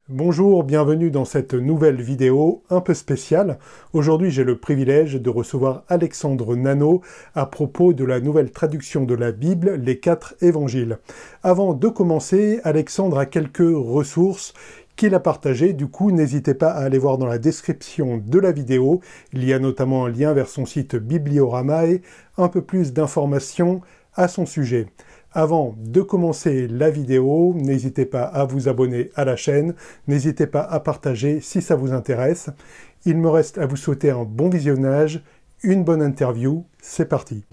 Bonjour, bienvenue dans cette nouvelle vidéo un peu spéciale. Aujourd'hui, j'ai le privilège de recevoir Alexandre Nano à propos de la nouvelle traduction de la Bible, les 4 évangiles. Avant de commencer, Alexandre a quelques ressources qu'il a partagées. Du coup, n'hésitez pas à aller voir dans la description de la vidéo. Il y a notamment un lien vers son site Bibliorama et un peu plus d'informations à son sujet. Avant de commencer la vidéo, n'hésitez pas à vous abonner à la chaîne, n'hésitez pas à partager si ça vous intéresse. Il me reste à vous souhaiter un bon visionnage, une bonne interview, c'est parti.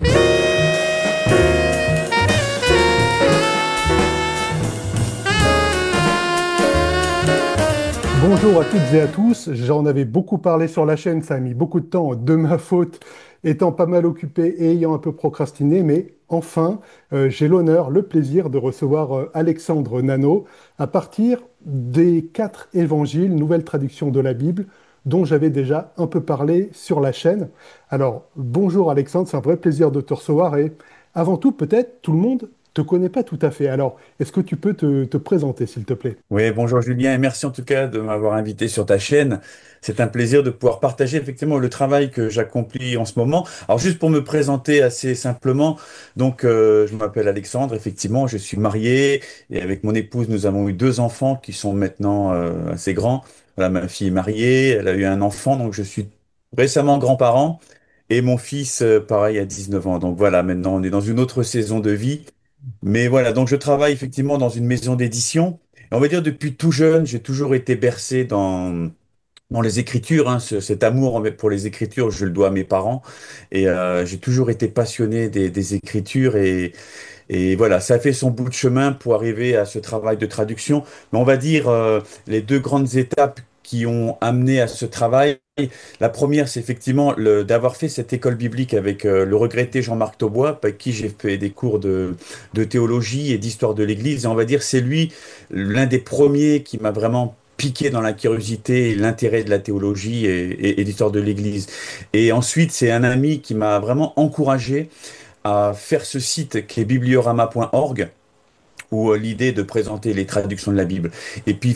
Bonjour à toutes et à tous, j'en avais beaucoup parlé sur la chaîne, ça a mis beaucoup de temps de ma faute, étant pas mal occupé et ayant un peu procrastiné, mais enfin, j'ai l'honneur, le plaisir de recevoir Alexandre Nano à partir des 4 évangiles, nouvelle traduction de la Bible, dont j'avais déjà un peu parlé sur la chaîne. Alors, bonjour Alexandre, c'est un vrai plaisir de te recevoir et avant tout, peut-être, tout le monde te connaît pas tout à fait. Alors, est-ce que tu peux te présenter, s'il te plaît? Oui, bonjour Julien et merci en tout cas de m'avoir invité sur ta chaîne. C'est un plaisir de pouvoir partager effectivement le travail que j'accomplis en ce moment. Alors juste pour me présenter assez simplement, je m'appelle Alexandre, effectivement, je suis marié et avec mon épouse nous avons eu 2 enfants qui sont maintenant assez grands. Voilà, ma fille est mariée, elle a eu un enfant, donc je suis récemment grand-parent et mon fils, pareil, a 19 ans. Donc voilà, maintenant on est dans une autre saison de vie. Mais voilà, donc je travaille effectivement dans une maison d'édition. Et on va dire depuis tout jeune, j'ai toujours été bercé dans les écritures. Hein. Cet amour pour les écritures, je le dois à mes parents. Et j'ai toujours été passionné des écritures. Et voilà, ça a fait son bout de chemin pour arriver à ce travail de traduction. Mais on va dire les 2 grandes étapes qui ont amené à ce travail. La première, c'est effectivement d'avoir fait cette école biblique avec le regretté Jean-Marc Taubois, avec qui j'ai fait des cours de théologie et d'histoire de l'Église. Et on va dire, c'est lui l'un des premiers qui m'a vraiment piqué dans la curiosité et l'intérêt de la théologie et l'histoire de l'Église. Et ensuite, c'est un ami qui m'a vraiment encouragé à faire ce site qui est bibliorama.org où l'idée de présenter les traductions de la Bible. Et puis,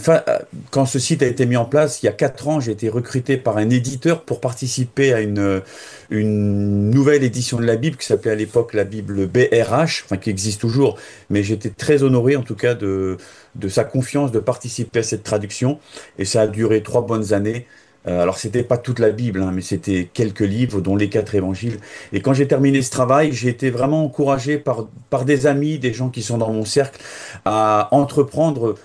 quand ce site a été mis en place, il y a 4 ans, j'ai été recruté par un éditeur pour participer à une nouvelle édition de la Bible qui s'appelait à l'époque la Bible BRH, enfin qui existe toujours, mais j'étais très honoré en tout cas de sa confiance de participer à cette traduction. Et ça a duré 3 bonnes années. Alors, c'était pas toute la Bible, hein, mais c'était quelques livres, dont les 4 évangiles. Et quand j'ai terminé ce travail, j'ai été vraiment encouragé par des amis, des gens qui sont dans mon cercle, à entreprendre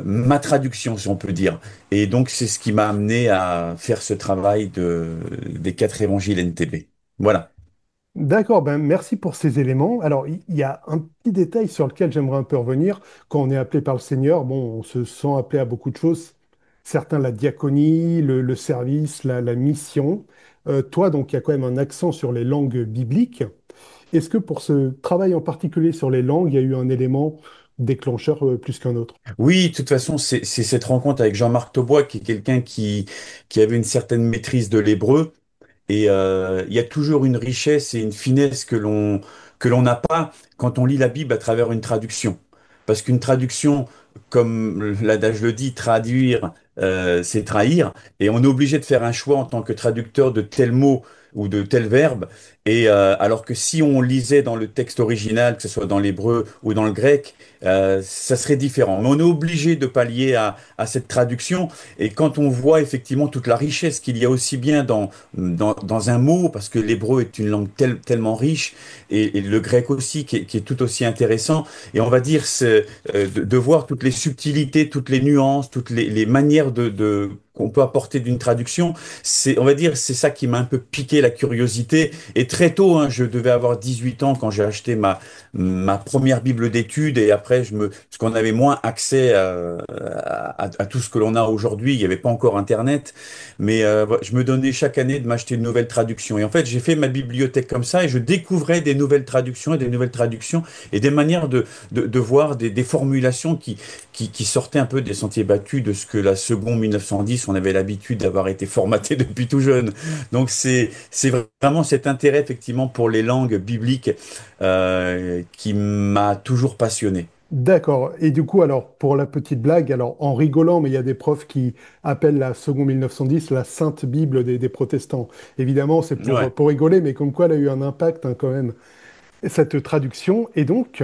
ma traduction, si on peut dire. Et donc, c'est ce qui m'a amené à faire ce travail des 4 évangiles NTB. Voilà. D'accord, ben merci pour ces éléments. Alors, il y a un petit détail sur lequel j'aimerais un peu revenir. Quand on est appelé par le Seigneur, bon, on se sent appelé à beaucoup de choses. Certains, la diaconie, le service, la mission. Toi, donc, il y a quand même un accent sur les langues bibliques. Est-ce que pour ce travail en particulier sur les langues, il y a eu un élément déclencheur plus qu'un autre? Oui, de toute façon, c'est cette rencontre avec Jean-Marc Taubois, qui est quelqu'un qui avait une certaine maîtrise de l'hébreu. Et il y a toujours une richesse et une finesse que l'on n'a pas quand on lit la Bible à travers une traduction. Parce qu'une traduction, comme l'adage le dit, traduire, c'est trahir. Et on est obligé de faire un choix en tant que traducteur de tel mot ou de tel verbe. Et alors que si on lisait dans le texte original, que ce soit dans l'hébreu ou dans le grec, ça serait différent. Mais on est obligé de pallier à cette traduction. Et quand on voit effectivement toute la richesse qu'il y a aussi bien dans un mot, parce que l'hébreu est une langue tellement riche, et le grec aussi, qui est tout aussi intéressant. Et on va dire de voir toutes les subtilités, toutes les nuances, toutes les manières qu'on peut apporter d'une traduction, on va dire, c'est ça qui m'a un peu piqué la curiosité. Et très tôt, hein, je devais avoir 18 ans quand j'ai acheté ma première Bible d'études, et après, parce qu'on avait moins accès à tout ce que l'on a aujourd'hui, il n'y avait pas encore Internet, mais je me donnais chaque année de m'acheter une nouvelle traduction. Et en fait, j'ai fait ma bibliothèque comme ça et je découvrais des nouvelles traductions et des nouvelles traductions et des manières de voir des formulations qui sortaient un peu des sentiers battus de ce que la seconde 1910, on avait l'habitude d'avoir été formaté depuis tout jeune. Donc c'est vraiment cet intérêt effectivement pour les langues bibliques qui m'a toujours passionné. D'accord. Et du coup, alors, pour la petite blague, alors, en rigolant, mais il y a des profs qui appellent la seconde 1910 la Sainte Bible des protestants. Évidemment, c'est Ouais. pour rigoler, mais comme quoi elle a eu un impact hein, quand même, cette traduction. Et donc,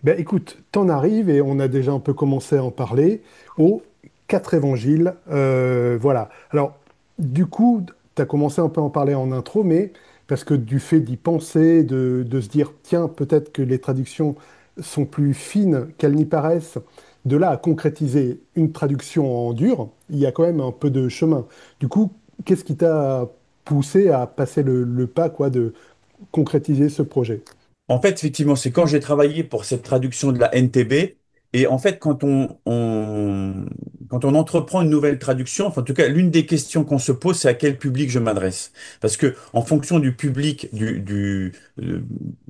ben, écoute, t'en arrives, et on a déjà un peu commencé à en parler, aux quatre évangiles. Voilà. Alors, du coup, tu as commencé un peu à en parler en intro, mais parce que du fait d'y penser, de se dire, tiens, peut-être que les traductions sont plus fines qu'elles n'y paraissent, de là à concrétiser une traduction en dur, il y a quand même un peu de chemin. Du coup, qu'est-ce qui t'a poussé à passer le pas, quoi, de concrétiser ce projet? En fait, effectivement, c'est quand j'ai travaillé pour cette traduction de la NTB. Et en fait, quand on entreprend une nouvelle traduction, enfin, en tout cas, l'une des questions qu'on se pose, c'est à quel public je m'adresse. Parce que en fonction du public,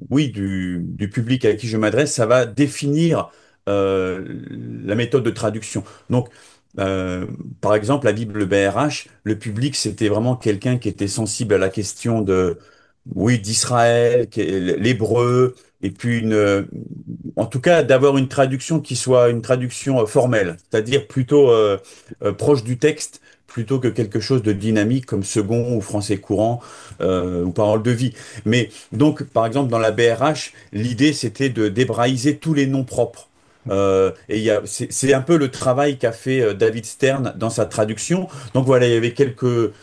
oui, du public à qui je m'adresse, ça va définir euh, la méthode de traduction. Donc, euh, par exemple, la Bible BRH, le public, c'était vraiment quelqu'un qui était sensible à la question oui, d'Israël, l'hébreu, et puis en tout cas d'avoir une traduction qui soit une traduction formelle, c'est-à-dire plutôt proche du texte, plutôt que quelque chose de dynamique comme second ou français courant ou parole de vie. Mais donc, par exemple, dans la BRH, l'idée c'était de d'hébraïser tous les noms propres. Et c'est un peu le travail qu'a fait David Stern dans sa traduction. Donc voilà, il y avait quelques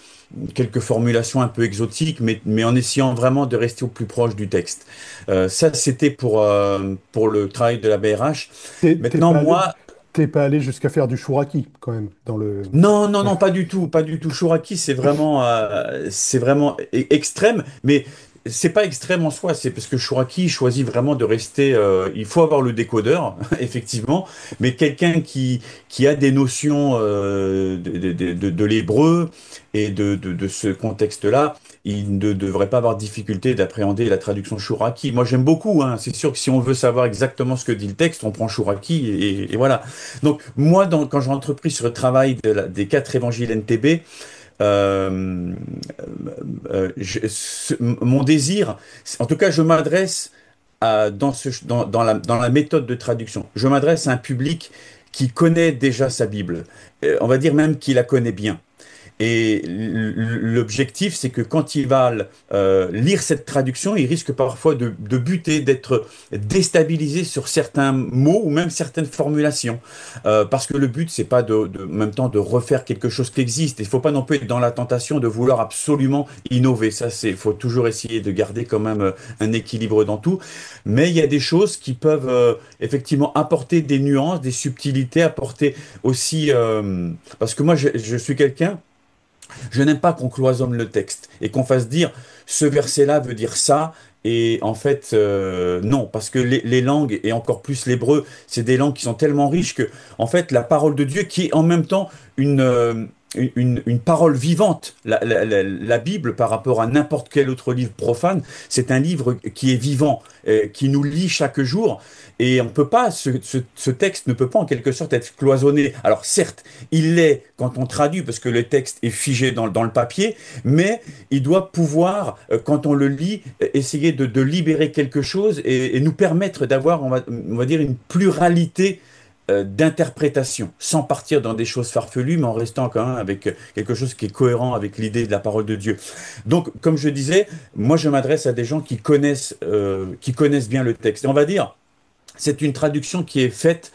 formulations un peu exotiques, mais en essayant vraiment de rester au plus proche du texte. Ça, c'était pour le travail de la BRH. T'es Maintenant, pas allé, moi, t'es pas allé jusqu'à faire du chouraki, quand même, dans le... non, non, non, pas du tout, pas du tout. Chouraki, c'est vraiment extrême, mais c'est pas extrême en soi. C'est parce que Chouraki choisit vraiment de rester. Il faut avoir le décodeur, effectivement, mais quelqu'un qui a des notions de l'hébreu et de ce contexte-là, il ne devrait pas avoir de difficulté d'appréhender la traduction Chouraki. Moi, j'aime beaucoup, hein. C'est sûr que si on veut savoir exactement ce que dit le texte, on prend Chouraki et voilà. Donc, moi, quand j'ai entrepris sur le travail des quatre évangiles NTB, euh, mon désir, en tout cas, je m'adresse dans la méthode de traduction, je m'adresse à un public qui connaît déjà sa Bible. On va dire même qui la connaît bien. Et l'objectif, c'est que quand il va lire cette traduction, il risque parfois de buter, d'être déstabilisé sur certains mots ou même certaines formulations. Parce que le but, c'est pas en même temps de refaire quelque chose qui existe. Il faut pas non plus être dans la tentation de vouloir absolument innover. Ça, faut toujours essayer de garder quand même un équilibre dans tout. Mais il y a des choses qui peuvent effectivement apporter des nuances, des subtilités, apporter aussi, parce que moi, je suis quelqu'un. Je n'aime pas qu'on cloisonne le texte et qu'on fasse dire ce verset-là veut dire ça. Et en fait, non, parce que les langues, et encore plus l'hébreu, c'est des langues qui sont tellement riches que, en fait, la parole de Dieu, qui est en même temps une parole vivante, la Bible, par rapport à n'importe quel autre livre profane, c'est un livre qui est vivant, qui nous lit chaque jour. Et on peut pas, ce texte ne peut pas en quelque sorte être cloisonné. Alors certes, il l'est quand on traduit, parce que le texte est figé dans le papier, mais il doit pouvoir, quand on le lit, essayer de libérer quelque chose et nous permettre d'avoir, on va dire, une pluralité d'interprétation, sans partir dans des choses farfelues, mais en restant quand même avec quelque chose qui est cohérent avec l'idée de la parole de Dieu. Donc, comme je disais, moi je m'adresse à des gens qui connaissent bien le texte. Et on va dire, c'est une traduction qui est faite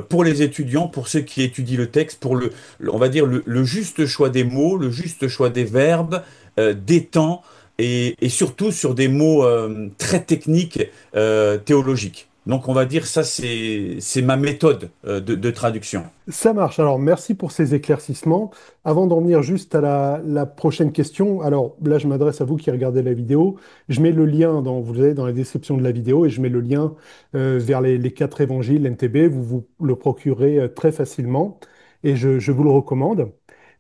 pour les étudiants, pour ceux qui étudient le texte, pour on va dire le juste choix des mots, le juste choix des verbes, des temps, et surtout sur des mots très techniques, théologiques. Donc on va dire ça, c'est ma méthode de traduction. Ça marche. Alors, merci pour ces éclaircissements. Avant d'en venir juste à la prochaine question, alors là, je m'adresse à vous qui regardez la vidéo. Je mets le lien vous savez, dans la description de la vidéo et je mets le lien vers les quatre évangiles NTB. Vous vous le procurez très facilement et je vous le recommande.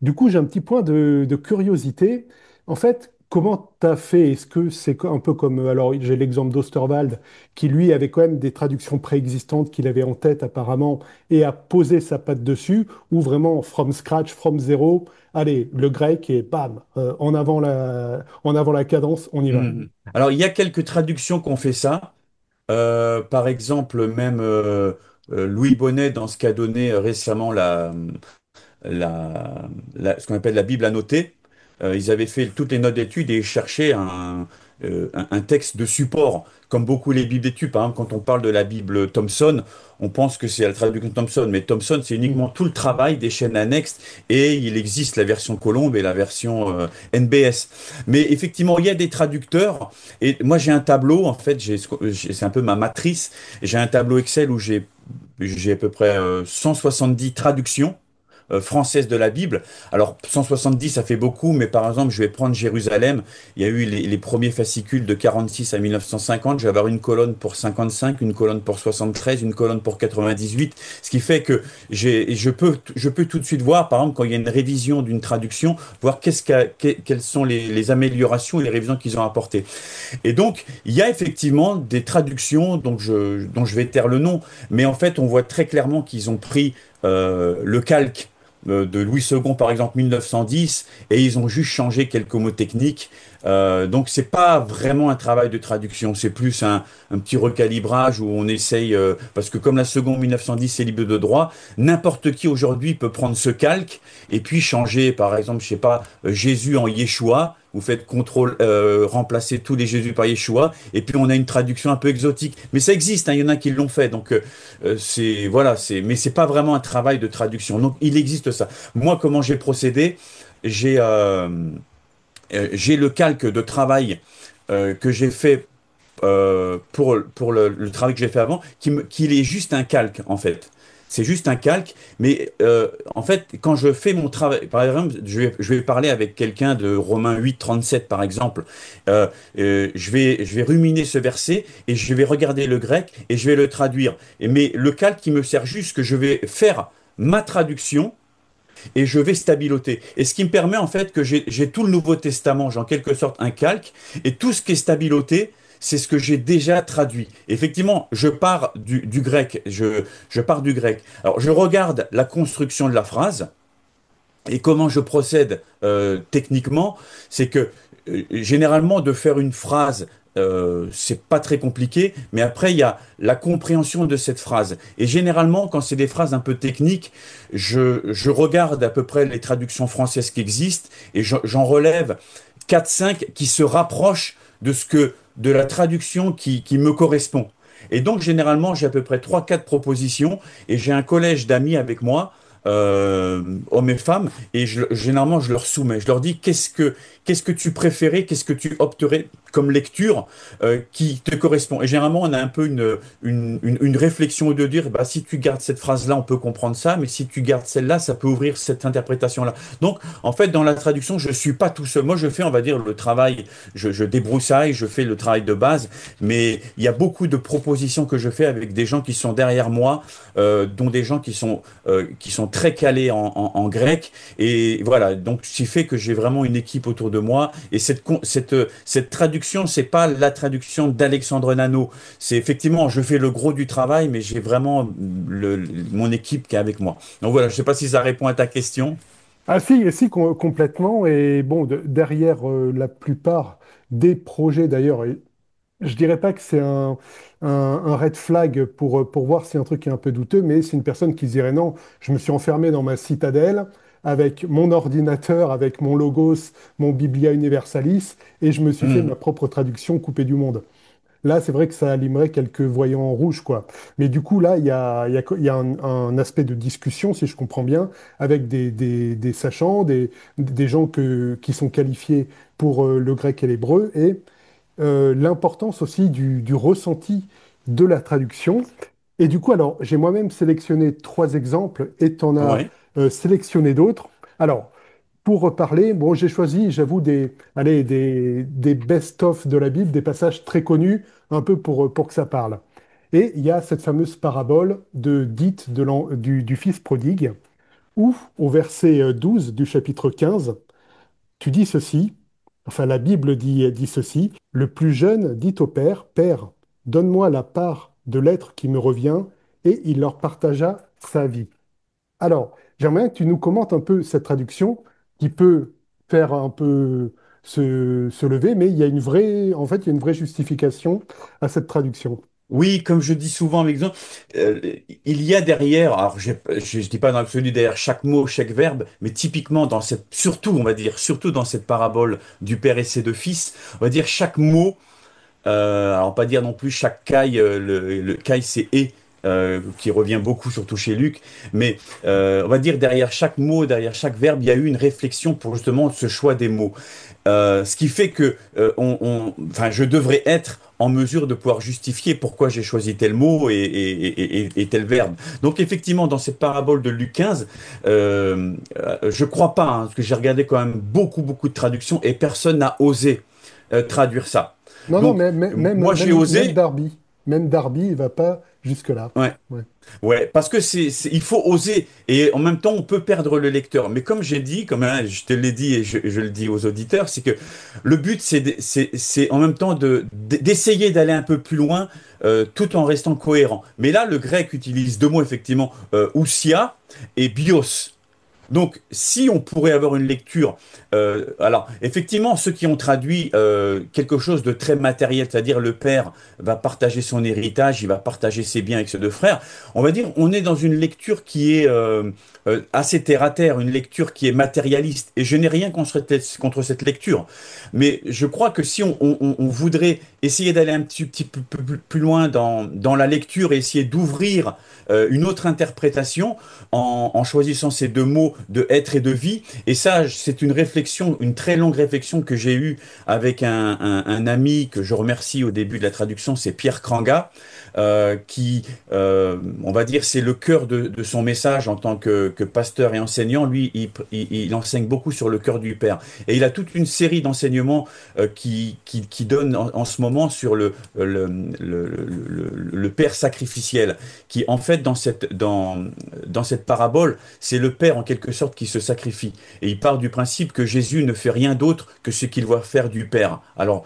Du coup, j'ai un petit point de curiosité. En fait, comment tu as fait? Est-ce que c'est un peu comme, alors j'ai l'exemple d'Osterwald qui lui avait quand même des traductions préexistantes qu'il avait en tête apparemment et à poser sa patte dessus, ou vraiment from scratch, from zéro, allez, le grec et bam, en avant la cadence, on y va. Mhm. Alors il y a quelques traductions qui ont fait ça. Par exemple, même Louis Bonnet dans ce qu'a donné récemment ce qu'on appelle la Bible annotée. Ils avaient fait toutes les notes d'études et cherchaient un texte de support, comme beaucoup les Bibles d'études. Par exemple, quand on parle de la Bible Thomson, on pense que c'est la traduction de Thomson, mais Thomson, c'est Mm. uniquement tout le travail des chaînes annexes, et il existe la version Colombe et la version NBS. Mais effectivement, il y a des traducteurs, et moi j'ai un tableau, en fait, c'est un peu ma matrice, j'ai un tableau Excel où j'ai à peu près 170 traductions française de la Bible. Alors, 170, ça fait beaucoup, mais par exemple, je vais prendre Jérusalem. Il y a eu les premiers fascicules de 46 à 1950. Je vais avoir une colonne pour 55, une colonne pour 73, une colonne pour 98. Ce qui fait que je peux tout de suite voir, par exemple, quand il y a une révision d'une traduction, voir quelles sont les améliorations et les révisions qu'ils ont apportées. Et donc, il y a effectivement des traductions dont je vais taire le nom, mais en fait, on voit très clairement qu'ils ont pris le calque de Louis II, par exemple, 1910, et ils ont juste changé quelques mots techniques. Donc, c'est pas vraiment un travail de traduction, c'est plus un petit recalibrage où on essaye, parce que comme la seconde 1910 c'est libre de droit, n'importe qui aujourd'hui peut prendre ce calque et puis changer, par exemple, je sais pas, Jésus en Yeshua. Vous faites contrôle, remplacer tous les Jésus par Yeshua, et puis on a une traduction un peu exotique. Mais ça existe, hein, il y en a qui l'ont fait. Donc mais c'est pas vraiment un travail de traduction. Donc il existe ça. Moi, comment j'ai procédé? J'ai j'ai le calque de travail que j'ai fait pour le travail que j'ai fait avant, qu'il est juste un calque, en fait. C'est juste un calque, mais en fait, quand je fais mon travail, par exemple, je vais parler avec quelqu'un de Romains 8, 37, par exemple, je vais ruminer ce verset et je vais regarder le grec et je vais le traduire. Mais le calque, qui me sert juste que je vais faire ma traduction et je vais stabiloter. Et ce qui me permet en fait que j'ai tout le Nouveau Testament, j'ai en quelque sorte un calque, et tout ce qui est stabiloté, c'est ce que j'ai déjà traduit. Effectivement, je pars du grec, je pars du grec. Alors, je regarde la construction de la phrase, et comment je procède techniquement, c'est que généralement de faire une phrase, c'est pas très compliqué, mais après il y a la compréhension de cette phrase. Et généralement, quand c'est des phrases un peu techniques, je regarde à peu près les traductions françaises qui existent et j'en relève quatre cinq qui se rapprochent de la traduction qui me correspond. Et donc généralement, j'ai à peu près trois quatre propositions et j'ai un collège d'amis avec moi, hommes et femmes, et généralement je leur soumets, je leur dis qu'est-ce que tu préférais, qu'est-ce que tu opterais comme lecture qui te correspond. Et généralement on a un peu une réflexion de dire, bah, si tu gardes cette phrase-là, on peut comprendre ça, mais si tu gardes celle-là, ça peut ouvrir cette interprétation-là. Donc en fait, dans la traduction, je suis pas tout seul. Moi, je fais, on va dire, le travail, je débroussaille, je fais le travail de base, mais il y a beaucoup de propositions que je fais avec des gens qui sont derrière moi, dont des gens qui sont très calés en grec. Et voilà, donc ce qui fait que j'ai vraiment une équipe autour de moi. Et cette traduction, c'est pas la traduction d'Alexandre Nano. C'est effectivement, je fais le gros du travail, mais j'ai vraiment mon équipe qui est avec moi. Donc voilà, je sais pas si ça répond à ta question. Ah si, si, complètement. Et bon, derrière la plupart des projets d'ailleurs, et je dirais pas que c'est un red flag pour voir si un truc est un peu douteux, mais c'est une personne qui se dirait non, je me suis enfermé dans ma citadelle avec mon ordinateur, avec mon Logos, mon Biblia Universalis, et je me suis fait ma Hmm. propre traduction coupée du monde. Là, c'est vrai que ça allumerait quelques voyants en rouge, quoi. Mais du coup, là, il y a un aspect de discussion, si je comprends bien, avec des sachants, des gens qui sont qualifiés pour le grec et l'hébreu, et l'importance aussi du ressenti de la traduction. Et du coup, alors, j'ai moi-même sélectionné trois exemples et tu en as Ouais. sélectionné d'autres. Alors, pour reparler, bon, j'ai choisi, j'avoue, allez, des best-of de la Bible, des passages très connus, un peu pour que ça parle. Et il y a cette fameuse parabole dite du fils prodigue, où, au verset 12 du chapitre 15, tu dis ceci, enfin la Bible dit ceci, le plus jeune dit au père, Père, donne-moi la part de l'être qui me revient, et il leur partagea sa vie. Alors, j'aimerais bien que tu nous commentes un peu cette traduction qui peut faire un peu se lever, mais il y a une vraie, en fait, il y a une vraie justification à cette traduction. Oui, comme je dis souvent avec Jean, euh, il y a derrière, alors je dis pas dans l'absolu derrière chaque mot, chaque verbe, mais typiquement dans cette, surtout, on va dire, surtout dans cette parabole du père et ses deux fils, on va dire chaque mot. Alors pas dire non plus chaque caille, le caille c'est et, qui revient beaucoup surtout chez Luc, mais on va dire derrière chaque mot, derrière chaque verbe, il y a eu une réflexion pour justement ce choix des mots. Ce qui fait que enfin, je devrais être en mesure de pouvoir justifier pourquoi j'ai choisi tel mot et tel verbe. Donc effectivement, dans cette parabole de Luc 15, je crois pas, hein, parce que j'ai regardé quand même beaucoup de traductions et personne n'a osé traduire ça. Non, non, Donc, mais moi, j'ai osé. Même Darby, il va pas jusque-là. Ouais, Ouais. ouais, parce que il faut oser. Et en même temps, on peut perdre le lecteur. Mais comme j'ai dit, comme hein, je te l'ai dit et je le dis aux auditeurs, c'est que le but, c'est en même temps d'essayer d'aller un peu plus loin, tout en restant cohérent. Mais là, le grec utilise deux mots, effectivement, ousia et bios. Donc, si on pourrait avoir une lecture, alors effectivement, ceux qui ont traduit quelque chose de très matériel, c'est-à-dire le père va partager son héritage, il va partager ses biens avec ses deux frères, on va dire, on est dans une lecture qui est assez terre à terre, une lecture qui est matérialiste. Et je n'ai rien contre cette lecture, mais je crois que si on voudrait essayer d'aller un petit peu plus loin dans la lecture et essayer d'ouvrir une autre interprétation, en choisissant ces deux mots de être et de vie. Et ça, c'est une réflexion, une très longue réflexion que j'ai eue avec un ami que je remercie au début de la traduction, c'est Pierre Kranga, qui, on va dire, c'est le cœur de son message en tant que pasteur et enseignant. Lui, il enseigne beaucoup sur le cœur du Père. Et il a toute une série d'enseignements qui donne en ce moment sur le Père sacrificiel, qui en fait, dans cette parabole, c'est le Père en quelque sorte qui se sacrifie. Et il part du principe que Jésus ne fait rien d'autre que ce qu'il va faire du Père. Alors,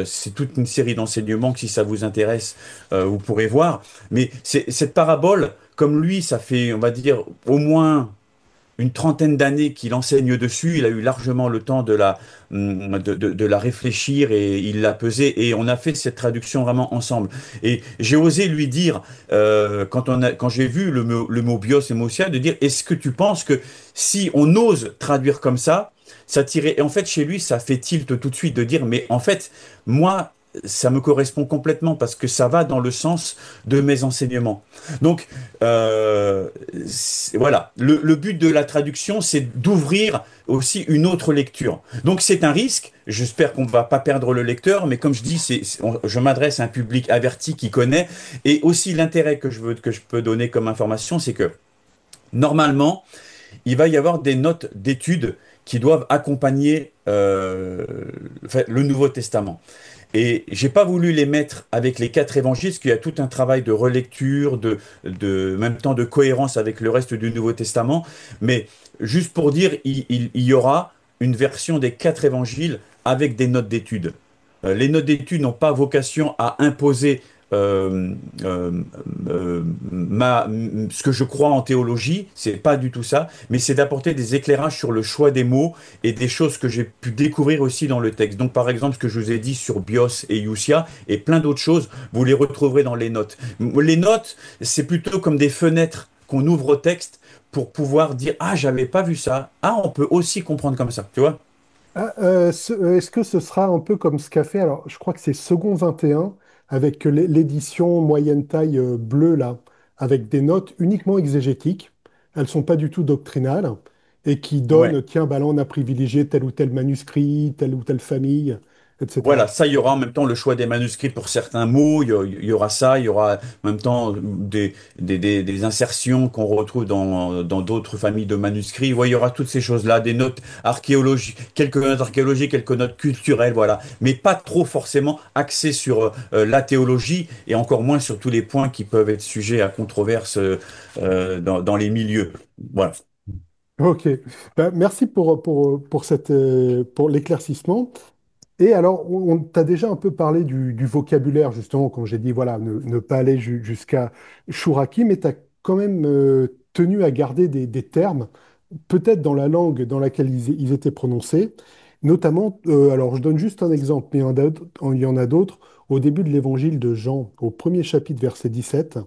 c'est toute une série d'enseignements que si ça vous intéresse, vous pourrez voir. Mais cette parabole, comme lui, ça fait, on va dire, au moins une trentaine d'années qu'il enseigne dessus. Il a eu largement le temps de la réfléchir et il l'a pesée. Et on a fait cette traduction vraiment ensemble. Et j'ai osé lui dire, quand j'ai vu le mot bios et motia, de dire, est-ce que tu penses que si on ose traduire comme ça tirait. Et en fait, chez lui, ça fait tilt tout de suite de dire, mais en fait, moi, ça me correspond complètement parce que ça va dans le sens de mes enseignements. Donc, voilà, le but de la traduction, c'est d'ouvrir aussi une autre lecture. Donc, c'est un risque. J'espère qu'on ne va pas perdre le lecteur, mais comme je dis, je m'adresse à un public averti qui connaît. Et aussi, l'intérêt que je peux donner comme information, c'est que normalement, il va y avoir des notes d'études qui doivent accompagner enfin, le Nouveau Testament. Et j'ai pas voulu les mettre avec les quatre évangiles, parce qu'il y a tout un travail de relecture, en même temps de cohérence avec le reste du Nouveau Testament. Mais juste pour dire, il y aura une version des quatre évangiles avec des notes d'études. Les notes d'études n'ont pas vocation à imposer euh, euh, ce que je crois en théologie, c'est pas du tout ça, mais c'est d'apporter des éclairages sur le choix des mots et des choses que j'ai pu découvrir aussi dans le texte. Donc par exemple, ce que je vous ai dit sur Bios et Iusia et plein d'autres choses, vous les retrouverez dans les notes. Les notes, c'est plutôt comme des fenêtres qu'on ouvre au texte pour pouvoir dire, ah, j'avais pas vu ça. Ah, on peut aussi comprendre comme ça, tu vois? Ah, est-ce que ce sera un peu comme ce qu'a fait, alors je crois que c'est Second 21, avec l'édition moyenne taille bleue, là, avec des notes uniquement exégétiques, elles sont pas du tout doctrinales, et qui Ouais. donnent, tiens, bah là on a privilégié tel ou tel manuscrit, telle ou telle famille, Voilà, etc. ça, il y aura en même temps le choix des manuscrits pour certains mots, il y aura ça, il y aura en même temps des insertions qu'on retrouve dans d'autres familles de manuscrits. Ouais, il y aura toutes ces choses-là, des notes archéologiques, quelques notes archéologiques, quelques notes culturelles, voilà. Mais pas trop forcément axées sur la théologie et encore moins sur tous les points qui peuvent être sujets à controverse dans les milieux. Voilà. Ok. Ben, merci pour l'éclaircissement. Et alors, on t'a déjà un peu parlé du vocabulaire, justement, quand j'ai dit, voilà, ne pas aller jusqu'à Chouraki, mais tu as quand même tenu à garder des termes, peut-être dans la langue dans laquelle ils étaient prononcés. Notamment, alors je donne juste un exemple, mais il y en a d'autres. Au début de l'évangile de Jean, au premier chapitre, verset 17,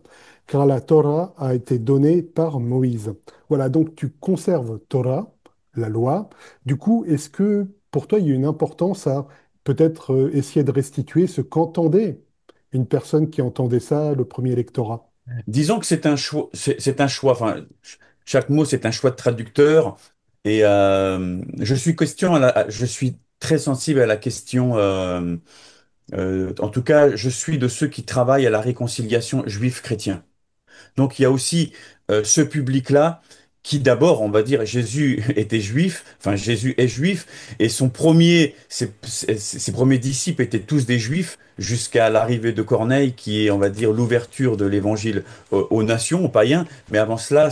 car la Torah a été donnée par Moïse. Voilà, donc tu conserves Torah, la loi. Du coup, est-ce que pour toi, il y a une importance à peut-être essayer de restituer ce qu'entendait une personne qui entendait ça, le premier lectorat? Disons que c'est un choix, c'est un choix. Enfin, chaque mot, c'est un choix de traducteur. Et je suis très sensible à la question. En tout cas, je suis de ceux qui travaillent à la réconciliation juif-chrétien. Donc il y a aussi ce public-là qui d'abord, on va dire, Jésus était juif, enfin Jésus est juif, et ses premiers disciples étaient tous des juifs jusqu'à l'arrivée de Corneille, qui est, on va dire, l'ouverture de l'évangile aux nations, aux païens. Mais avant cela,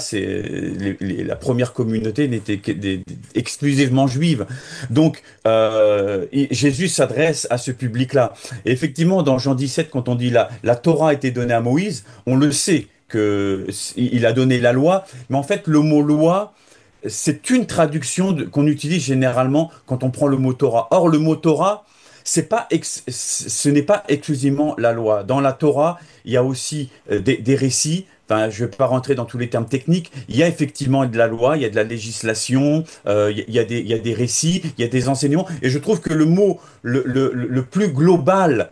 la première communauté n'était exclusivement juive. Donc Jésus s'adresse à ce public-là. Et effectivement, dans Jean 17, quand on dit la Torah a été donnée à Moïse, on le sait que il a donné la loi, mais en fait le mot loi, c'est une traduction qu'on utilise généralement quand on prend le mot Torah. Or le mot Torah, ce n'est pas exclusivement la loi. Dans la Torah, il y a aussi des récits. Enfin, je ne vais pas rentrer dans tous les termes techniques. Il y a effectivement de la loi, il y a de la législation, il y a des récits, il y a des enseignements. Et je trouve que le mot le plus global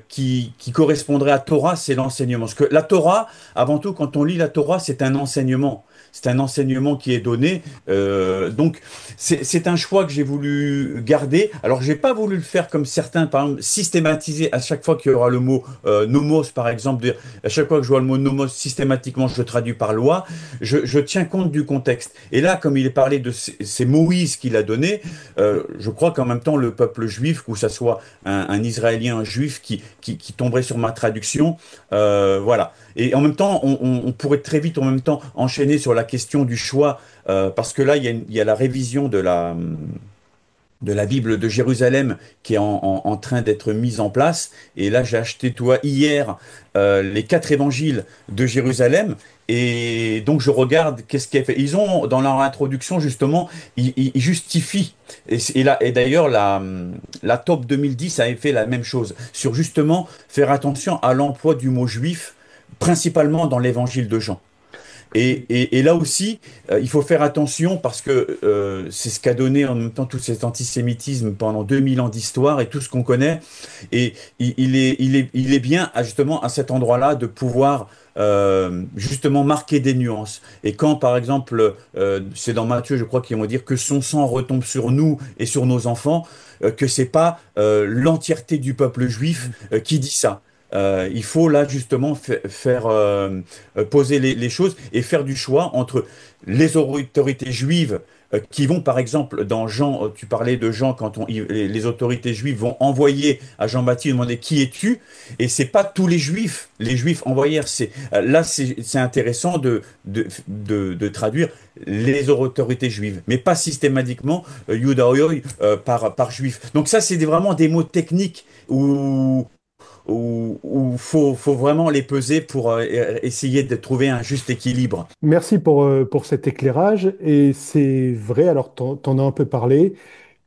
qui correspondrait à Torah, c'est l'enseignement. Parce que la Torah, avant tout, quand on lit la Torah, c'est un enseignement. C'est un enseignement qui est donné. Donc, c'est un choix que j'ai voulu garder. Alors, j'ai pas voulu le faire comme certains, par exemple, systématiser à chaque fois qu'il y aura le mot nomos, par exemple. À chaque fois que je vois le mot nomos, systématiquement, je le traduis par loi. Je tiens compte du contexte. Et là, comme il est parlé de c'est Moïse qui l'a donné, je crois qu'en même temps, le peuple juif, que ce soit un Israélien, un juif qui tomberait sur ma traduction. Voilà. Et en même temps, on pourrait très vite en même temps enchaîner sur la question du choix, parce que là, il y a la révision de la Bible de Jérusalem qui est en train d'être mise en place. Et là, j'ai acheté, toi, hier, les quatre évangiles de Jérusalem. Et donc, je regarde qu'est-ce qui est fait. Ils ont, dans leur introduction, justement, ils justifient. Et d'ailleurs, la Top 2010 avait fait la même chose, sur justement faire attention à l'emploi du mot juif, principalement dans l'évangile de Jean. Et là aussi, il faut faire attention parce que c'est ce qu'a donné en même temps tout cet antisémitisme pendant 2000 ans d'histoire et tout ce qu'on connaît. Et il est bien justement à cet endroit-là de pouvoir justement marquer des nuances. Et quand par exemple, c'est dans Matthieu, je crois qu'ils vont dire que son sang retombe sur nous et sur nos enfants, que c'est pas l'entièreté du peuple juif qui dit ça. Il faut là justement faire poser les choses et faire du choix entre les autorités juives qui vont, par exemple, dans Jean, tu parlais de Jean, quand les autorités juives vont envoyer à Jean-Baptiste demander qui es-tu, et c'est pas tous les juifs envoyèrent. Là, c'est intéressant de traduire les autorités juives, mais pas systématiquement Judaïoi par juif. Donc ça, c'est vraiment des mots techniques où faut vraiment les peser pour essayer de trouver un juste équilibre. Merci pour cet éclairage. Et c'est vrai, alors t'en as un peu parlé,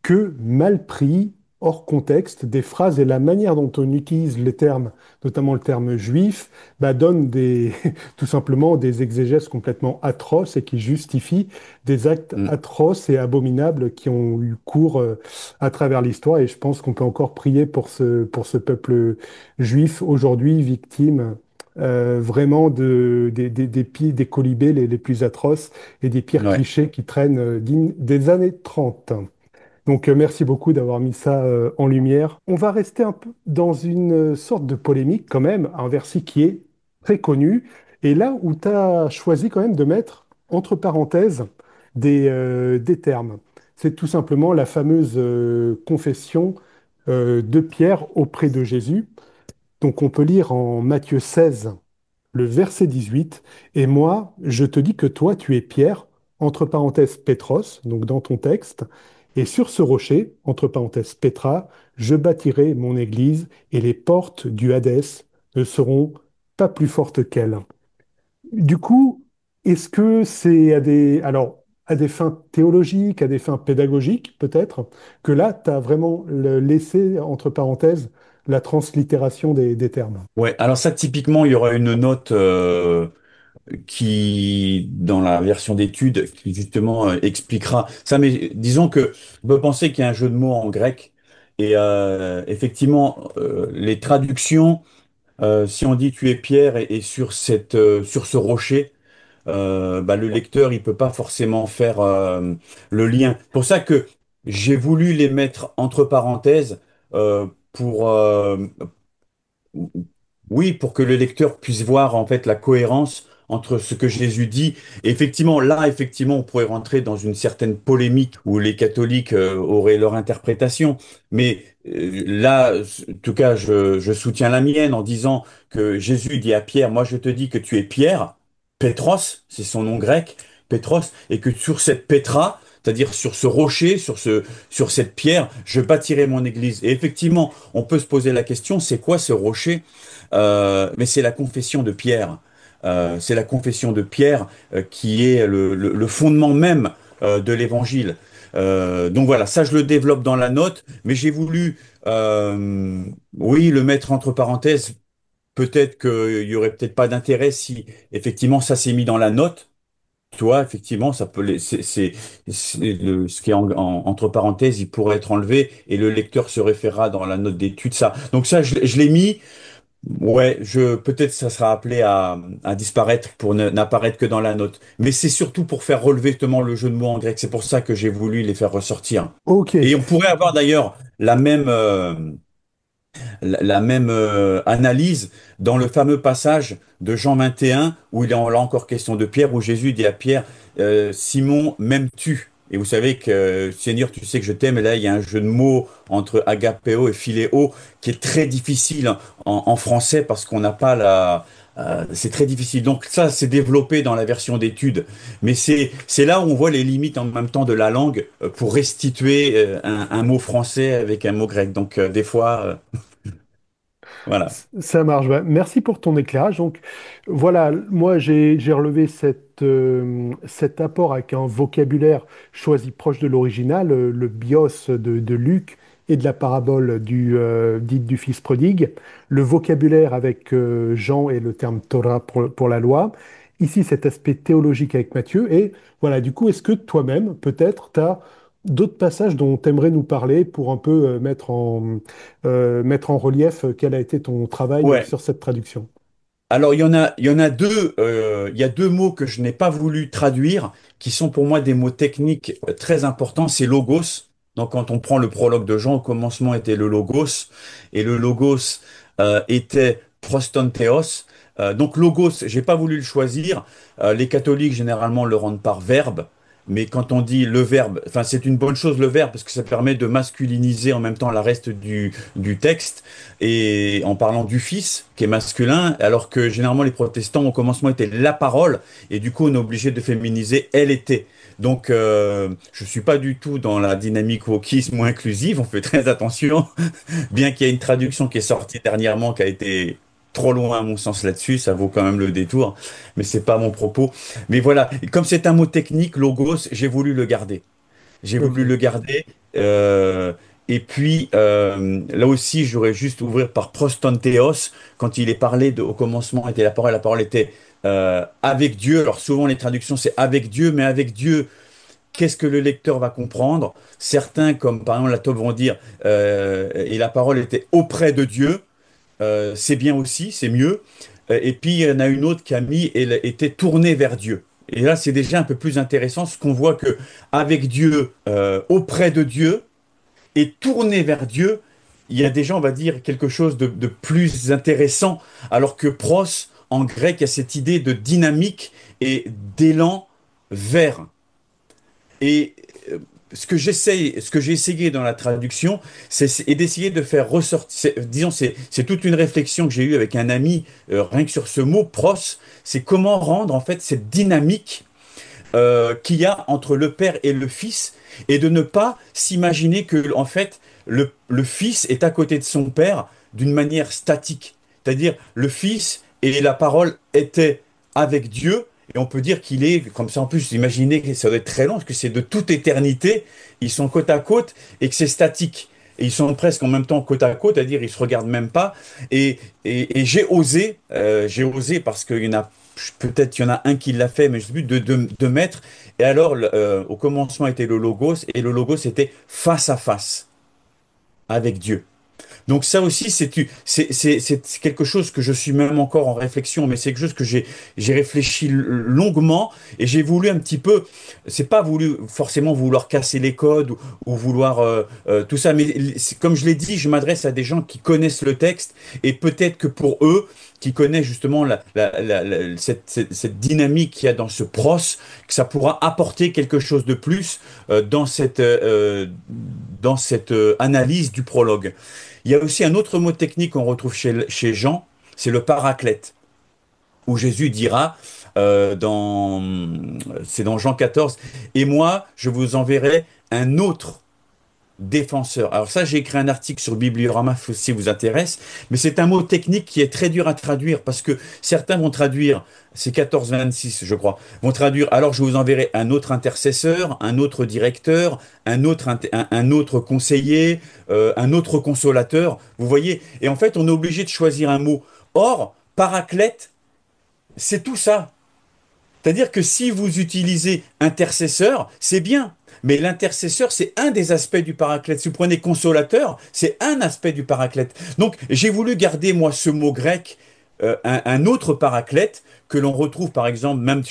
que mal pris, hors contexte, des phrases et la manière dont on utilise les termes, notamment le terme juif, bah, donne tout simplement des exégèses complètement atroces et qui justifient des actes Mm. atroces et abominables qui ont eu cours à travers l'histoire. Et je pense qu'on peut encore prier pour ce peuple juif aujourd'hui victime. Vraiment des colibés les plus atroces et des pires Ouais. clichés qui traînent des années 30. Donc, merci beaucoup d'avoir mis ça en lumière. On va rester un peu dans une sorte de polémique quand même, un verset qui est très connu, et là où tu as choisi quand même de mettre entre parenthèses des termes. C'est tout simplement la fameuse confession de Pierre auprès de Jésus. Donc, on peut lire en Matthieu 16 le verset 18, et moi, je te dis que toi, tu es Pierre, entre parenthèses Pétros, donc dans ton texte, et sur ce rocher, entre parenthèses Pétra, je bâtirai mon église, et les portes du Hadès ne seront pas plus fortes qu'elle. Du coup, est-ce que c'est à des... Alors, à des fins théologiques, à des fins pédagogiques, peut-être, que là, tu as vraiment laissé, entre parenthèses, la translittération des termes. Ouais, alors ça, typiquement, il y aura une note qui, dans la version d'étude, qui justement expliquera ça. Mais disons que on peut penser qu'il y a un jeu de mots en grec. Et effectivement, les traductions, si on dit tu es Pierre et sur sur ce rocher, bah, le lecteur, il peut pas forcément faire le lien. Pour ça que j'ai voulu les mettre entre parenthèses pour oui, pour que le lecteur puisse voir en fait la cohérence entre ce que Jésus dit. Et effectivement, là, effectivement, on pourrait rentrer dans une certaine polémique où les catholiques auraient leur interprétation. Mais là, en tout cas, je soutiens la mienne en disant que Jésus dit à Pierre, moi je te dis que tu es Pierre, Pétros, c'est son nom grec, Pétros, et que sur cette Pétra, c'est-à-dire sur ce rocher, sur cette pierre, je bâtirai mon église. Et effectivement, on peut se poser la question, c'est quoi ce rocher? Mais c'est la confession de Pierre. C'est la confession de Pierre qui est le fondement même de l'évangile. Donc voilà, ça je le développe dans la note, mais j'ai voulu, oui, le mettre entre parenthèses. Peut-être qu'il y aurait peut-être pas d'intérêt si effectivement ça s'est mis dans la note. Tu vois, effectivement, ça peut ce qui est entre parenthèses, il pourrait être enlevé et le lecteur se référera dans la note d'étude. Ça, donc ça, je l'ai mis. Ouais, peut-être ça sera appelé à disparaître pour n'apparaître que dans la note. Mais c'est surtout pour faire relever justement le jeu de mots en grec. C'est pour ça que j'ai voulu les faire ressortir. Ok, Et on pourrait avoir d'ailleurs la même analyse dans le fameux passage de Jean 21 où il est là encore question de Pierre, où Jésus dit à Pierre, Simon, m'aimes-tu? Et vous savez que Seigneur, tu sais que je t'aime. Et là, il y a un jeu de mots entre agapéo et philéo qui est très difficile en français parce qu'on n'a pas c'est très difficile. Donc ça, c'est développé dans la version d'études. Mais c'est là où on voit les limites en même temps de la langue pour restituer un mot français avec un mot grec. Donc des fois, voilà. ça marche. Bah, merci pour ton éclairage. Donc voilà, moi j'ai relevé cet apport avec un vocabulaire choisi proche de l'original, le bios de Luc et de la parabole dite du fils prodigue, le vocabulaire avec Jean et le terme Torah pour la loi. Ici, cet aspect théologique avec Matthieu. Et voilà, du coup, est-ce que toi-même, peut-être, tu as d'autres passages dont tu aimerais nous parler pour un peu mettre en relief quel a été ton travail Ouais. sur cette traduction. Alors, il y en a deux, il y a deux mots que je n'ai pas voulu traduire, qui sont pour moi des mots techniques très importants. C'est logos. Donc, quand on prend le prologue de Jean, au commencement était le logos, et le logos était prostantheos. Donc, logos, j'ai pas voulu le choisir. Les catholiques, généralement, le rendent par verbe. Mais quand on dit le verbe, enfin, c'est une bonne chose le verbe, parce que ça permet de masculiniser en même temps la reste du texte et en parlant du Fils, qui est masculin, alors que généralement les protestants au commencement étaient la parole, et du coup on est obligé de féminiser elle était. Donc je suis pas du tout dans la dynamique wokisme ou inclusive, on fait très attention, bien qu'il y ait une traduction qui est sortie dernièrement qui a été trop loin à mon sens là-dessus, ça vaut quand même le détour, mais c'est pas mon propos. Mais voilà, comme c'est un mot technique, logos, j'ai voulu le garder. J'ai Ok. voulu le garder. euh, et puis, là aussi, j'aurais juste ouvrir par prostantheos, quand il est parlé au commencement était la parole était avec Dieu. Alors souvent, les traductions, c'est avec Dieu, mais avec Dieu, qu'est-ce que le lecteur va comprendre? Certains, comme par exemple la Tov, vont dire, et la parole était auprès de Dieu. C'est bien aussi, c'est mieux. Et puis, il y en a une autre qui a mis, elle était tournée vers Dieu. Et là, c'est déjà un peu plus intéressant, ce qu'on voit que avec Dieu, auprès de Dieu, et tourné vers Dieu, il y a déjà, on va dire, quelque chose de plus intéressant, alors que pros, en grec, il y a cette idée de dynamique et d'élan vers. Et ce que j'ai essayé dans la traduction, c'est d'essayer de faire ressortir, disons, c'est toute une réflexion que j'ai eue avec un ami, rien que sur ce mot pros, c'est comment rendre en fait cette dynamique qu'il y a entre le Père et le Fils, et de ne pas s'imaginer que en fait le Fils est à côté de son Père d'une manière statique. C'est-à-dire le Fils et la parole étaient avec Dieu, et on peut dire qu'il est, comme ça en plus, imaginez que ça doit être très long, parce que c'est de toute éternité, ils sont côte à côte, et que c'est statique. Et ils sont presque en même temps côte à côte, c'est-à-dire ils se regardent même pas. Et j'ai osé parce qu'il y en a peut-être il y en a un qui l'a fait, mais je sais plus de mettre. Et alors au commencement était le logos et le logos était face à face avec Dieu. Donc ça aussi, c'est quelque chose que je suis même encore en réflexion, mais c'est quelque chose que j'ai réfléchi longuement et j'ai voulu un petit peu, c'est pas voulu forcément vouloir casser les codes ou vouloir tout ça, mais comme je l'ai dit, je m'adresse à des gens qui connaissent le texte et peut-être que pour eux, qui connaissent justement cette dynamique qu'il y a dans ce pros, que ça pourra apporter quelque chose de plus dans cette analyse du prologue. Il y a aussi un autre mot technique qu'on retrouve chez Jean, c'est le paraclète, où Jésus dira, c'est dans Jean 14, et moi, je vous enverrai un autre défenseur. Alors ça, j'ai écrit un article sur Bibliorama si ça vous intéresse, mais c'est un mot technique qui est très dur à traduire parce que certains vont traduire, c'est 14-26 je crois, vont traduire, alors je vous enverrai un autre intercesseur, un autre directeur, un autre conseiller, un autre consolateur, vous voyez, et en fait on est obligé de choisir un mot. Or, paraclète, c'est tout ça. C'est-à-dire que si vous utilisez intercesseur, c'est bien. Mais l'intercesseur, c'est un des aspects du paraclète. Si vous prenez consolateur, c'est un aspect du paraclète. Donc, j'ai voulu garder, moi, ce mot grec, un autre paraclète, que l'on retrouve, par exemple, même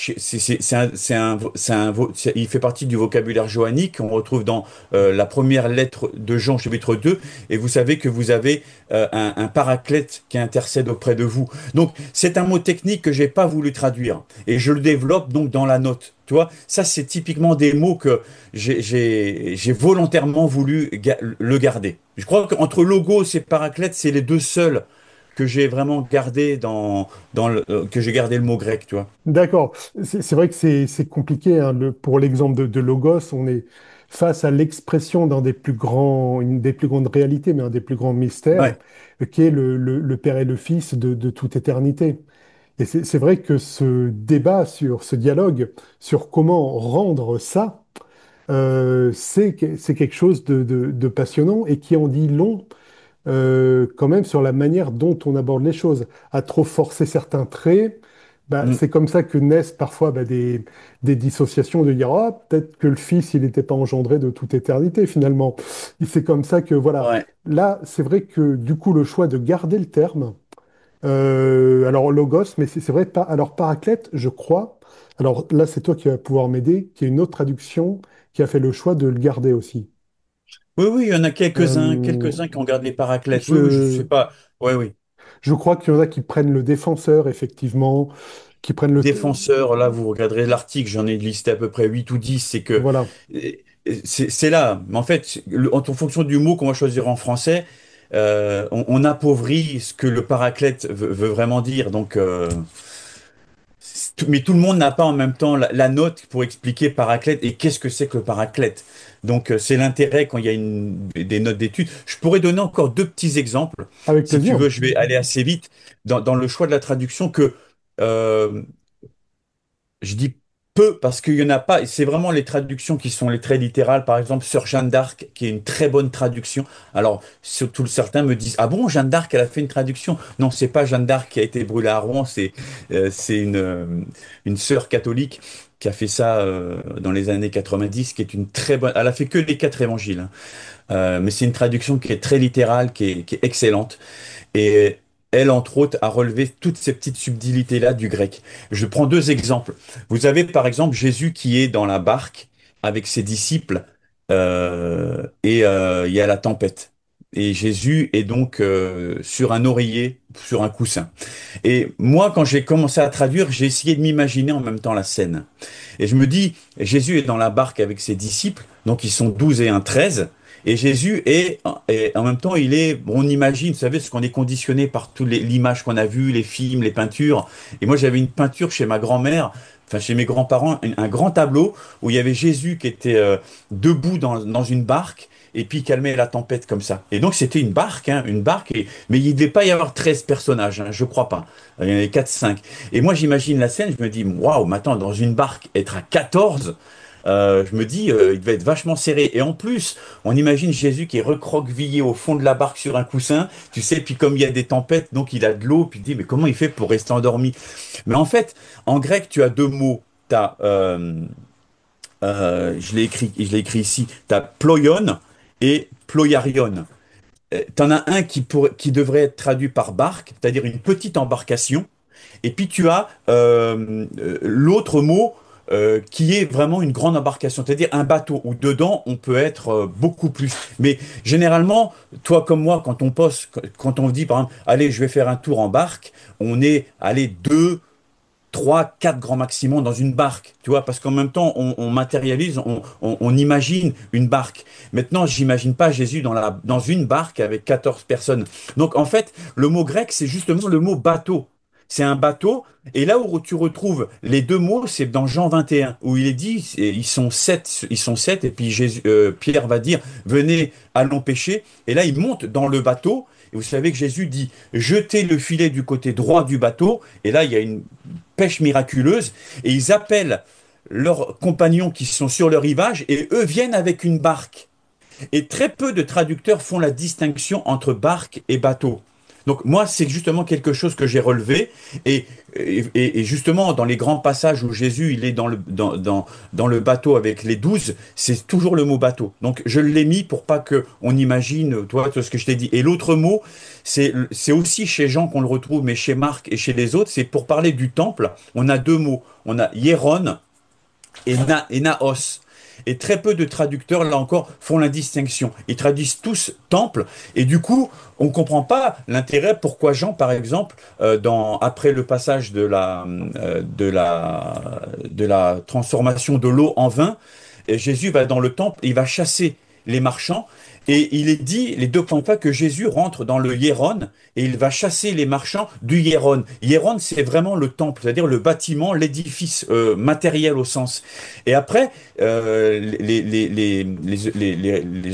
il fait partie du vocabulaire johannique, qu'on retrouve dans la première lettre de Jean, chapitre 2, et vous savez que vous avez un paraclète qui intercède auprès de vous. Donc, c'est un mot technique que j'ai pas voulu traduire, et je le développe donc dans la note. Tu vois, ça, c'est typiquement des mots que j'ai volontairement voulu le garder. Je crois qu'entre logos et paraclète, c'est les deux seuls que j'ai vraiment gardé que j'ai gardé le mot grec, tu vois. D'accord. C'est vrai que c'est compliqué, hein. Pour l'exemple de Logos, on est face à l'expression une des plus grandes réalités, mais un des plus grands mystères, Ouais. qui est le Père et le Fils de toute éternité. Et c'est vrai que ce débat sur ce dialogue, sur comment rendre ça, c'est quelque chose de passionnant et qui en dit long quand même sur la manière dont on aborde les choses. À trop forcer certains traits, bah, Mm. c'est comme ça que naissent parfois des dissociations de dire ah, peut-être que le Fils, il n'était pas engendré de toute éternité finalement. Et c'est comme ça que voilà. Ouais. Là, c'est vrai que du coup, le choix de garder le terme, alors logos, mais c'est vrai, pas, alors paraclète, je crois. Alors là, c'est toi qui vas pouvoir m'aider, qui est une autre traduction qui a fait le choix de le garder aussi. Oui, oui, il y en a Euh, quelques-uns qui ont gardé paraclète. Oui, oui, je sais je, pas. Oui, oui. Je crois qu'il y en a qui prennent le défenseur, effectivement, qui prennent Défenseur, là, vous regarderez l'article, j'en ai listé à peu près 8 ou 10. C'est que Voilà. euh, c'est là. Mais en fait, en fonction du mot qu'on va choisir en français, on appauvrit ce que le paraclète veut vraiment dire. Donc, mais tout le monde n'a pas en même temps la note pour expliquer paraclète et qu'est-ce que c'est que le paraclète. Donc, c'est l'intérêt quand il y a des notes d'études. Je pourrais donner encore deux petits exemples. Avec Si tu plaisir. veux, je vais aller assez vite dans le choix de la traduction que euh, je dis peu parce qu'il y en a pas. C'est vraiment les traductions qui sont les très littérales. Par exemple, Sœur Jeanne d'Arc, qui est une très bonne traduction. Alors, surtout certains me disent, ah bon, Jeanne d'Arc, elle a fait une traduction. Non, c'est pas Jeanne d'Arc qui a été brûlée à Rouen, c'est une sœur catholique qui a fait ça dans les années 90, qui est une très bonne. Elle a fait que les quatre évangiles, hein. Mais c'est une traduction qui est très littérale, qui est excellente. Et elle, entre autres, a relevé toutes ces petites subtilités-là du grec. Je prends deux exemples. Vous avez par exemple Jésus qui est dans la barque avec ses disciples il y a la tempête. Et Jésus est donc sur un oreiller, sur un coussin. Et moi, quand j'ai commencé à traduire, j'ai essayé de m'imaginer en même temps la scène. Et je me dis, Jésus est dans la barque avec ses disciples, donc ils sont 12 et un 13. Et Jésus est, en même temps, on imagine, vous savez, ce qu'on est conditionné par l'image qu'on a vue, les films, les peintures. Et moi, j'avais une peinture chez ma grand-mère, enfin chez mes grands-parents, un grand tableau où il y avait Jésus qui était debout dans une barque. Et puis il calmait la tempête comme ça. Et donc c'était une barque, hein, une barque. Mais il ne devait pas y avoir 13 personnages, hein, je crois pas. Il y en avait 4, 5. Et moi j'imagine la scène, je me dis, waouh, maintenant dans une barque, être à 14. Je me dis, il devait être vachement serré. Et en plus, on imagine Jésus qui est recroquevillé au fond de la barque sur un coussin, tu sais, puis comme il y a des tempêtes, donc il a de l'eau, puis il dit, mais comment il fait pour rester endormi? Mais en fait, en grec, tu as deux mots. Tu as, je l'ai écrit ici, tu as ploion et ploiarion. Tu en as un qui devrait être traduit par barque, c'est-à-dire une petite embarcation, et puis tu as l'autre mot qui est vraiment une grande embarcation, c'est-à-dire un bateau où dedans on peut être beaucoup plus. Mais généralement, toi comme moi, quand on dit par exemple, allez, je vais faire un tour en barque, on est allez deux, trois, quatre grands maximum dans une barque, tu vois, parce qu'en même temps, on matérialise, on imagine une barque. Maintenant, j'imagine pas Jésus dans une barque avec 14 personnes. Donc, en fait, le mot grec, c'est justement le mot bateau. C'est un bateau, et là où tu retrouves les deux mots, c'est dans Jean 21, où il est dit, ils sont sept, et puis Pierre va dire, venez, allons pêcher, et là, il monte dans le bateau, et vous savez que Jésus dit, jetez le filet du côté droit du bateau, et là, il y a une pêche miraculeuse, et ils appellent leurs compagnons qui sont sur le rivage, et eux viennent avec une barque. Et très peu de traducteurs font la distinction entre barque et bateau. Donc moi, c'est justement quelque chose que j'ai relevé. Et justement, dans les grands passages où Jésus il est dans le bateau avec les 12, c'est toujours le mot bateau. Donc je l'ai mis pour pas que on imagine, toi, tout ce que je t'ai dit. Et l'autre mot, c'est aussi chez Jean qu'on le retrouve, mais chez Marc et chez les autres, c'est pour parler du temple. On a deux mots. On a hieron et naos. Et très peu de traducteurs, là encore, font la distinction. Ils traduisent tous temple, et du coup, on ne comprend pas l'intérêt pourquoi Jean, par exemple, après le passage de la transformation de l'eau en vin, et Jésus va dans le temple, il va chasser les marchands, et il est dit, les deux points pas, que Jésus rentre dans le Hieron, et il va chasser les marchands du Hieron. Hieron, c'est vraiment le temple, c'est-à-dire le bâtiment, l'édifice matériel au sens. Et après, les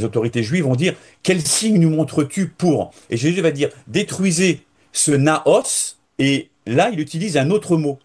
autorités juives vont dire, quel signe nous montres-tu pour? Et Jésus va dire, détruisez ce naos, et là, il utilise un autre mot.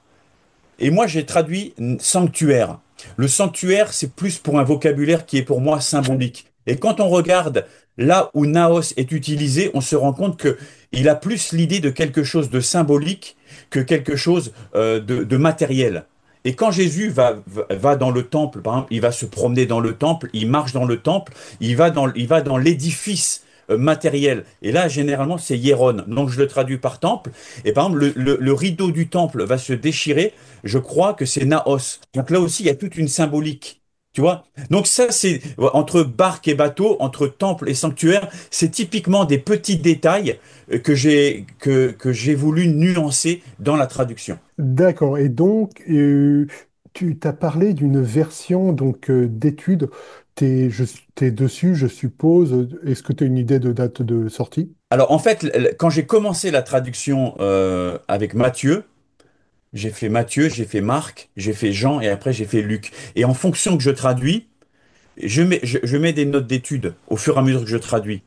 Et moi, j'ai traduit sanctuaire. Le sanctuaire, c'est plus pour un vocabulaire qui est pour moi symbolique. Et quand on regarde là où naos est utilisé, on se rend compte que il a plus l'idée de quelque chose de symbolique que quelque chose de matériel. Et quand Jésus va dans le temple, par exemple, il va se promener dans le temple, il marche dans le temple, il va dans l'édifice matériel. Et là, généralement, c'est hieron. Donc, je le traduis par temple. Et par exemple, le rideau du temple va se déchirer. Je crois que c'est naos. Donc là aussi, il y a toute une symbolique. Tu vois? Donc ça, c'est entre barque et bateau, entre temple et sanctuaire, c'est typiquement des petits détails que j'ai voulu nuancer dans la traduction. D'accord. Et donc, tu t'as parlé d'une version donc d'étude. T'es dessus, je suppose. Est-ce que tu as une idée de date de sortie? Alors en fait, quand j'ai commencé la traduction avec Matthieu, j'ai fait Matthieu, j'ai fait Marc, j'ai fait Jean et après j'ai fait Luc. Et en fonction que je traduis, je mets des notes d'étude au fur et à mesure que je traduis.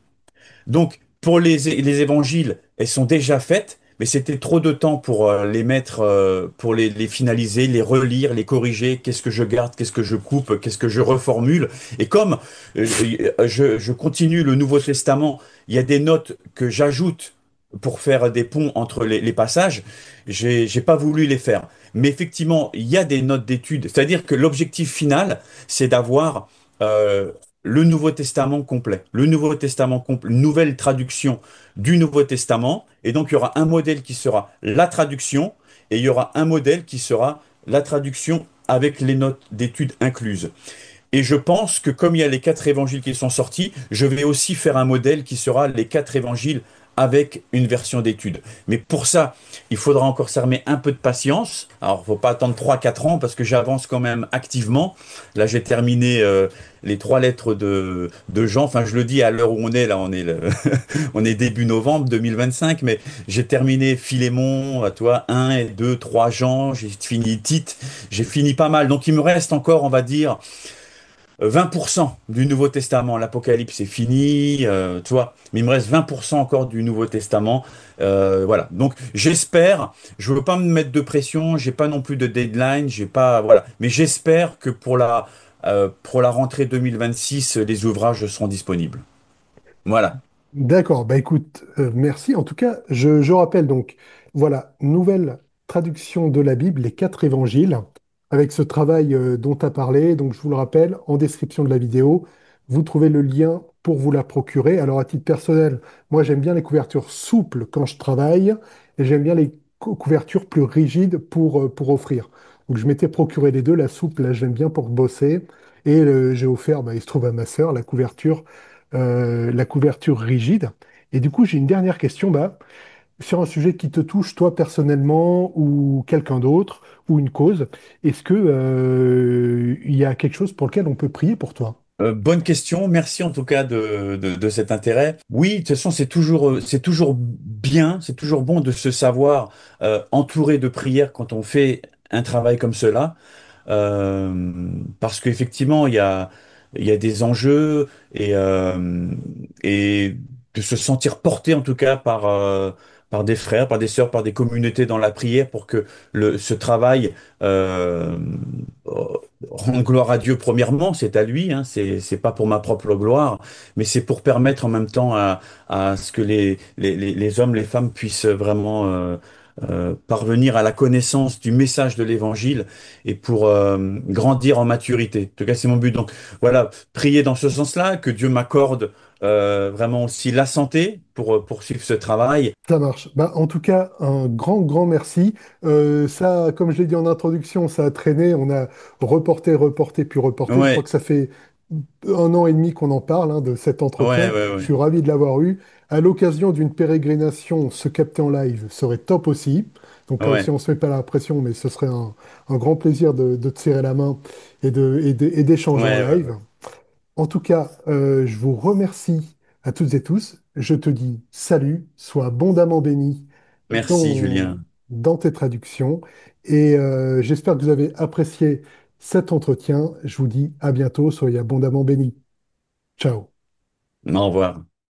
Donc, pour les évangiles, elles sont déjà faites, mais c'était trop de temps pour les mettre, pour les finaliser, les relire, les corriger. Qu'est-ce que je garde, qu'est-ce que je coupe, qu'est-ce que je reformule. Et comme je continue le Nouveau Testament, il y a des notes que j'ajoute pour faire des ponts entre les passages. J'ai pas voulu les faire. Mais effectivement, il y a des notes d'étude. C'est-à-dire que l'objectif final, c'est d'avoir le Nouveau Testament complet. Le Nouveau Testament complet, une nouvelle traduction du Nouveau Testament. Et donc, il y aura un modèle qui sera la traduction et il y aura un modèle qui sera la traduction avec les notes d'études incluses. Et je pense que comme il y a les 4 évangiles qui sont sortis, je vais aussi faire un modèle qui sera les 4 évangiles avec une version d'étude. Mais pour ça, il faudra encore s'armer un peu de patience. Alors, faut pas attendre 3 4 ans parce que j'avance quand même activement. Là, j'ai terminé les 3 lettres de Jean. Enfin, je le dis à l'heure où on est, là, on est début novembre 2025, mais j'ai terminé Philémon, à toi, 1 et 2 3 Jean, j'ai fini Tite, j'ai fini pas mal. Donc, il me reste encore, on va dire, 20% du Nouveau Testament. L'Apocalypse est fini, tu vois, mais il me reste 20% encore du Nouveau Testament. Voilà. Donc j'espère, je veux pas me mettre de pression, j'ai pas non plus de deadline, j'ai pas, voilà. Mais j'espère que pour la rentrée 2026, les ouvrages seront disponibles. Voilà. D'accord, bah écoute, merci. En tout cas, je rappelle donc, voilà, nouvelle traduction de la Bible, les quatre évangiles, avec ce travail dont tu as parlé. Donc, je vous le rappelle, en description de la vidéo, vous trouvez le lien pour vous la procurer. Alors, à titre personnel, moi, j'aime bien les couvertures souples quand je travaille, et j'aime bien les couvertures plus rigides pour offrir. Donc, je m'étais procuré les deux. La souple, là, j'aime bien pour bosser. Et j'ai offert, bah, il se trouve à ma sœur, la couverture rigide. Et du coup, j'ai une dernière question, bah, sur un sujet qui te touche toi personnellement ou quelqu'un d'autre ou une cause. Est-ce que il y a quelque chose pour lequel on peut prier pour toi? Bonne question, merci en tout cas de cet intérêt. Oui, de toute façon, c'est toujours bien, c'est toujours bon de se savoir entouré de prières quand on fait un travail comme cela. Parce qu'effectivement, il y a des enjeux et de se sentir porté en tout cas par des frères, par des sœurs, par des communautés dans la prière pour que ce travail rende gloire à Dieu premièrement, c'est à lui, hein, c'est pas pour ma propre gloire, mais c'est pour permettre en même temps à ce que les hommes, les femmes puissent vraiment parvenir à la connaissance du message de l'Évangile et pour grandir en maturité. En tout cas, c'est mon but. Donc voilà, prier dans ce sens-là, que Dieu m'accorde vraiment aussi la santé pour poursuivre ce travail. Ça marche. Bah, en tout cas, un grand, grand merci. Ça, comme je l'ai dit en introduction, ça a traîné. On a reporté, reporté, puis reporté. Je crois Ouais, que ça fait 1 an et demi qu'on en parle, hein, de cet ouais, entretien. ouais, Je ouais, suis ravi de l'avoir eu. À l'occasion d'une pérégrination, se capter en live serait top aussi. Donc là aussi, ouais, on ne se met pas la pression, mais ce serait un grand plaisir de te serrer la main et d'échanger en ouais, ouais, live. ouais. En tout cas, je vous remercie à toutes et tous. Je te dis salut, sois abondamment béni Merci, dans, Julien. dans tes traductions. Et j'espère que vous avez apprécié cet entretien. Je vous dis à bientôt, soyez abondamment bénis. Ciao. Au revoir.